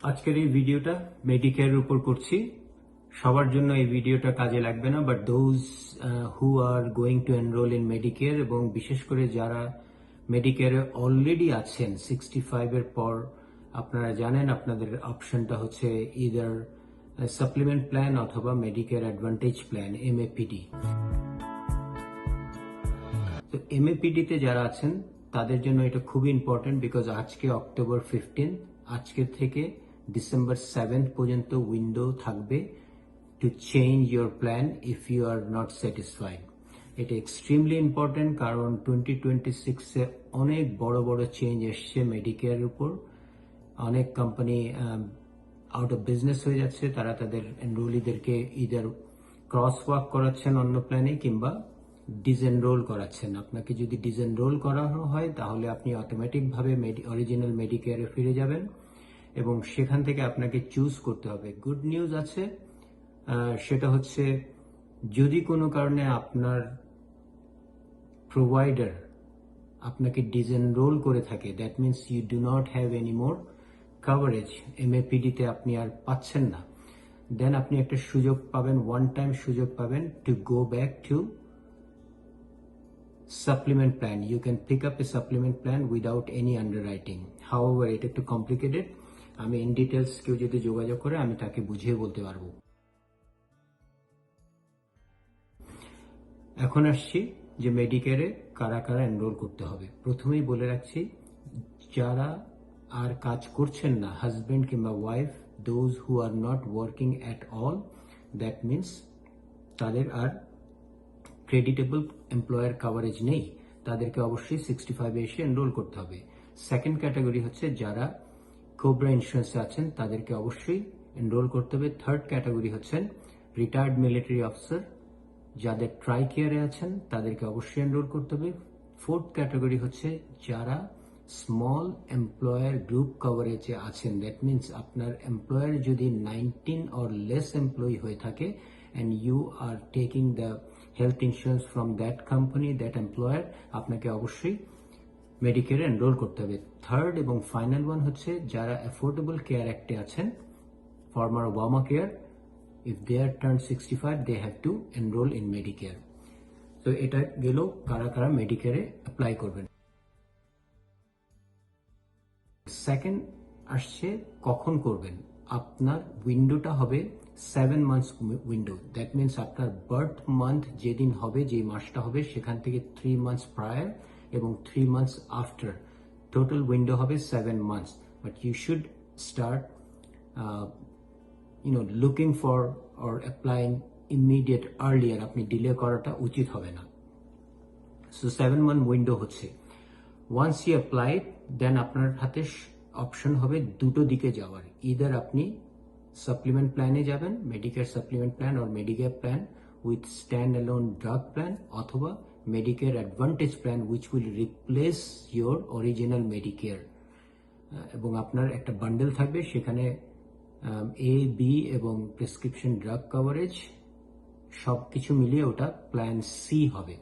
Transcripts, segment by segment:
আজকের এই ভিডিওটা মেডিকেয়ারের উপর করছি। সবার জন্য এই ভিডিওটা কাজে লাগবে না, but those who are going to enrol in Medicare এবং বিশেষ করে যারা মেডিকেয়ারে অলরেডি আছেন 65 এর পর, আপনারা জানেন আপনাদের অপশনটা হচ্ছে ইদার সাপ্লিমেন্ট প্ল্যান অথবা মেডিকেয়ার অ্যাডভান্টেজ প্ল্যান, এমএপিডি। তো এমএপিডি তে যারা আছেন তাদের জন্য এটা খুবই ইম্পর্টেন্ট, বিকজ আজকে অক্টোবর 15, আজকের থেকে ডিসেম্বর 7 পর্যন্ত উইন্ডো থাকবে to change your plan if you are not satisfied. এটা এক্সট্রিমলি ইম্পর্টেন্ট, কারণ 2026-এ অনেক বড় বড় চেঞ্জ এসছে মেডিকেয়ারের উপর। অনেক কোম্পানি আউট অফ বিজনেস হয়ে যাচ্ছে, তারা তাদের এনরোলিদেরকে ইদার ক্রস ওয়াক করাচ্ছেন অন্য প্ল্যানে কিংবা ডিসএনরোল করাচ্ছেন। আপনাকে যদি ডিসএনরোল করানো হয় তাহলে আপনি অটোমেটিকভাবে অরিজিনাল মেডিকেয়ারে ফিরে যাবেন এবং সেখান থেকে আপনাকে চুজ করতে হবে। গুড নিউজ আছে, সেটা হচ্ছে যদি কোনো কারণে আপনার প্রোভাইডার আপনাকে ডিসএনরোল করে থাকে, that means you do not have any more coverage, এমএপিডিতে আপনি আর পাচ্ছেন না, দেন আপনি একটা সুযোগ পাবেন, ওয়ান টাইম সুযোগ পাবেন to go back to supplement plan. You can pick up a supplement plan without any underwriting. However, এটা একটু কমপ্লিকেটেড। আমি ইন ডিটেলস কেউ যদি যোগাযোগ করে আমি তাকে বুঝিয়ে বলতে পারবো। এখন আসছি যে মেডিকেয়ারে কারা কারা এনরোল করতে হবে। প্রথমেই বলে রাখছি, যারা আর কাজ করছেন না, হাজবেন্ড কিংবা wife, those who are not working at all, that means তাদের আর ক্রেডিটেবল এমপ্লয়ার কাভারেজ নেই, তাদেরকে অবশ্যই 65-এ এসে এনরোল করতে হবে। সেকেন্ড ক্যাটাগরি হচ্ছে যারা কোবরা ইন্স্যুরেন্সে আছেন, তাদেরকে অবশ্যই এনরোল করতে হবে। থার্ড ক্যাটাগরি হচ্ছেন রিটায়ার্ড মিলিটারি অফিসার, যাদের ট্রাই কেয়ারে আছেন তাদেরকে অবশ্যই এনরোল করতে হবে। ফোর্থ ক্যাটাগরি হচ্ছে যারা স্মল এমপ্লয়ার গ্রুপ কভারেজে আছেন, দ্যাট মিনস আপনার এমপ্লয়ার যদি 19 or less এমপ্লয়ি হয়ে থাকে and you are taking the health insurance from that company, that employer, আপনাকে অবশ্যই মেডিকেয়ারে এনরোল করতে হবে। থার্ড এবং ফাইনাল ওয়ান হচ্ছে যারা অ্যাফোর্ডেবল কেয়ার অ্যাক্টে আছেন, former Obama care, if they are turned 65 they have to enroll in Medicare. তো এটা গেল কারা কারা মেডিকেয়ারে অ্যাপ্লাই করবেন। সেকেন্ড আসছে কখন করবেন। আপনার উইন্ডোটা হবে 7 months উইন্ডো, দ্যাট মিনস আপনার বার্থ মান্থ যেদিন হবে, যে মাসটা হবে, সেখান থেকে 3 months প্রায়ার এবং 3 months আফটার, টোটাল উইন্ডো হবে 7 months। But you should start looking for or applying immediate earlier, আপনি ডিলে করাটা উচিত হবে না। সো 7 month উইন্ডো হচ্ছে, ওয়ান্স ইউ অ্যাপ্লাই দেন আপনার হাতে অপশন হবে দুটো দিকে যাওয়ার, ইদার আপনি সাপ্লিমেন্ট প্ল্যানে যাবেন, Medicare supplement plan or Medicare plan with stand alone drug plan, অথবা Medicare Advantage plan which will replace your original Medicare, এবং আপনার একটা বান্ডেল থাকবে, সেখানে এ, বি এবং প্রেসক্রিপশন ড্রাগ কভারেজ সব কিছু মিলিয়ে ওটা প্ল্যান সি হবে।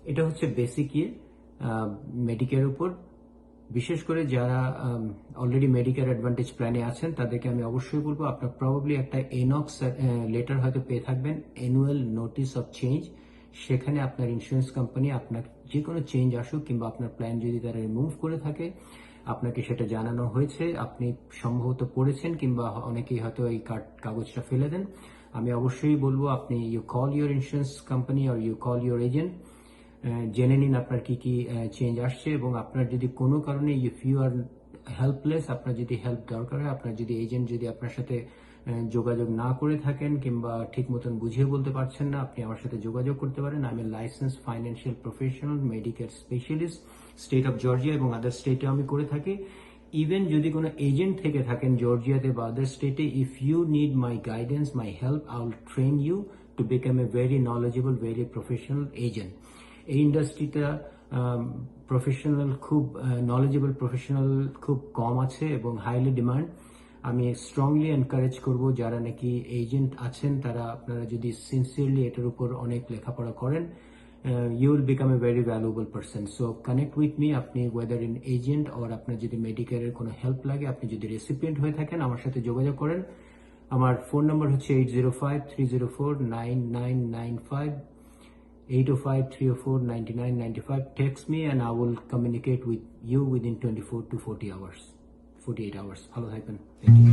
এটা হচ্ছে বেসিক মেডিকেয়ার উপর। বিশেষ করে যারা অলরেডি মেডিকেয়ার অ্যাডভান্টেজ প্ল্যানে আছেন তাদেরকে আমি অবশ্যই বলবো, আপনার প্রবাবলি একটা এনঅক্স লেটার হয়তো পেয়ে থাকবেন, অ্যানুয়াল নোটিস অফ চেঞ্জ। সেখানে আপনার ইন্স্যুরেন্স কোম্পানি আপনার যে কোনো চেঞ্জ আসুক কিংবা আপনার প্ল্যান যদি তারা রিমুভ করে থাকে, আপনাকে সেটা জানানো হয়েছে, আপনি সম্ভবত পড়েছেন কিংবা অনেকেই হয়তো এই কাগজটা ফেলে দেন। আমি অবশ্যই বলবো আপনি you call your insurance company or you call your agent, জেনে নিন আপনার কি কি চেঞ্জ আসছে, এবং আপনার যদি কোনো কারণে ইফ ইউ আর হেল্পলেস, আপনার যদি হেল্প দরকার হয়, আপনার যদি এজেন্ট যদি আপনার সাথে যোগাযোগ না করে থাকেন কিংবা ঠিক মতন বুঝিয়ে বলতে পারছেন না, আপনি আমার সাথে যোগাযোগ করতে পারেন। আমি licence financial professional Medicare specialist, state of Georgia এবং আদার স্টেটে আমি করে থাকি। ইভেন যদি কোনো এজেন্ট থেকে থাকেন জর্জিয়াতে বা আদার স্টেটে, if you need my guidance, my help, I will train you to become a very knowledgeable, very professional agent. এই ইন্ডাস্ট্রিটা প্রফেশনাল খুব নলেজেবল প্রফেশনাল খুব কম আছে এবং হাইলি ডিমান্ড। আমি স্ট্রংলি এনকারেজ করব যারা নাকি এজেন্ট আছেন, তারা আপনারা যদি সিনসিয়ারলি এটার উপর অনেক লেখাপড়া করেন you will become a very valuable person. So connect with me. আপনি whether in agent or আপনার যদি মেডিকেয়ারের কোনো হেল্প লাগে, আপনি যদি রেসিপিয়েন্ট হয়ে থাকেন, আমার সাথে যোগাযোগ করেন। আমার ফোন নাম্বার হচ্ছে 805-304-9995, 805-304-9995. Text me and I will communicate with you within 24 to 48 hours. ভালো থাকবেন। Thank you.